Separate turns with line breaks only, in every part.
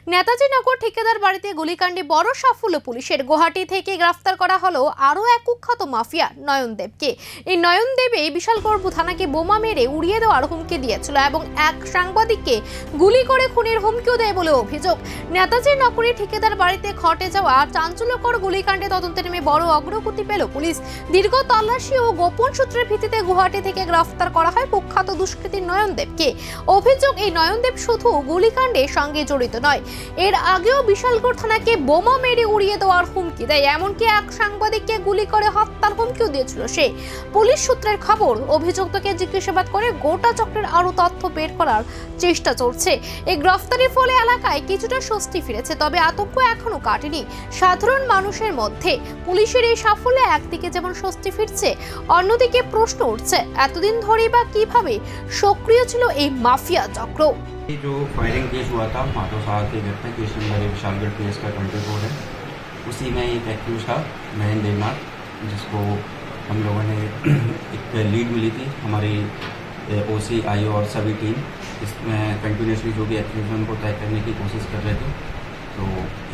নেতাজি নগর ঠিকাদার বাড়িতে গুলিকাণ্ডে বড় সাফল্য পুলিশের। গুয়াহাটি থেকে গ্রেফতার করা হলো আরও এক কুখ্যাত মাফিয়া নয়নদেবকে। এই নয়নদেব এই বিশালগড় থানাকে বোমা মেরে উড়িয়ে দেওয়ার হুমকি দিয়েছিল এবং এক সাংবাদিককে গুলি করে খুনের হুমকিও দেয় বলে অভিযোগ। নেতাজি নগরে ঠিকাদার বাড়িতে ঘটে যাওয়া চাঞ্চল্যকর গুলিকাণ্ডে তদন্তে নেমে বড় অগ্রগতি পেল পুলিশ। দীর্ঘ তল্লাশি ও গোপন সূত্রের ভিত্তিতে গুয়াহাটি থেকে গ্রেফতার করা হয় কুখ্যাত দুষ্কৃতী নয়নদেবকে। অভিযোগ, এই নয়নদেব শুধু গুলিকাণ্ডের সঙ্গে জড়িত নয়, এর আগেও বিশালগড় থানাকে বোমা মেরে উড়িয়ে দেওয়ার হুমকি দেয়, এমনকি এক সাংবাদিককে গুলি করে হত্যার হুমকিও দিয়েছিল সে। পুলিশ সূত্রের খবর, অভিযুক্তকে জিজ্ঞাসাবাদ করে গোটা চক্রের আরও তথ্য বের করার চেষ্টা চলছে। এই গ্রেফতারির ফলে এলাকায় কিছুটা স্বস্তি ফিরেছে, তবে আতঙ্ক এখনো কাটেনি সাধারণ মানুষের মধ্যে। পুলিশের এই সাফল্যে একদিকে যেমন স্বস্তি ফিরছে, অন্যদিকে প্রশ্ন উঠছে এতদিন ধরে বা কিভাবে সক্রিয় ছিল এই মাফিয়া চক্র।
ये जो फायरिंग केस हुआ था माधव साहब के घर पे, केस नंबर विशालगढ़ केस का 24 है, उसी में एक एक्यूज था नयन देवनाथ, जिसको हम लोगों ने एक लीड मिली थी हमारी ओसी आई और सभी टीम। इसमें कंटिन्यूसली जो भी एक्यूज हैं उनको तय करने की कोशिश कर रहे थे। तो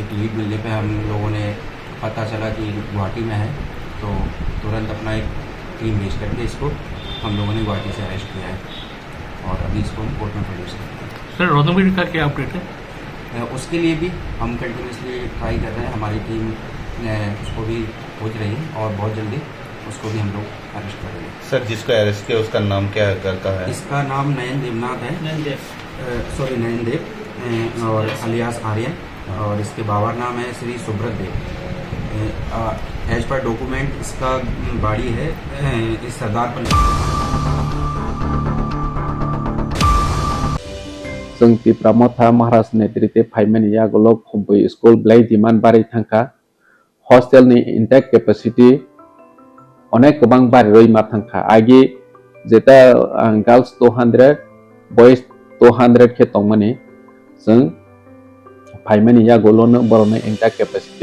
एक लीड मिलने पे हम लोगों ने पता चला कि गुवाहाटी में है, तो तुरंत अपना एक टीम भेज करके इसको हम लोगों ने गुवाहाटी से अरेस्ट किया है और अभी इसको हम कोर्ट में प्रोड्यूस करते हैं।
सर, रौनकवीर का क्या अपडेट है?
उसके लिए भी हम कंटिन्यूसली ट्राई कर रहे हैं, हमारी टीम उसको भी खोज रही है और बहुत जल्दी उसको भी हम लोग अरेस्ट करेंगे।
सर, जिसको अरेस्ट किया उसका नाम क्या का है?
इसका नाम नयन देवनाथ है, नयन देव और अलियास आर्यन, और इसके बाबर नाम है श्री सुब्रत देव। एज पर डॉक्यूमेंट इसका बाड़ी है इस सरदारपल्ली।
जोंनि प्रमोथा महाराज नेतृत्वे फाइमेन यागोलो खुबई स्कूल ब्लाई डिमांड बारी थांखा हॉस्टेल नि इंटेक कैपेसिटी अनेक गोबां बारी रई मा थांखा आगे जेता गर्ल्स 200 बॉयज 200 के तंगमनि जों फाइमेन यागोलो न बरनो इंटेक कैपेसिटी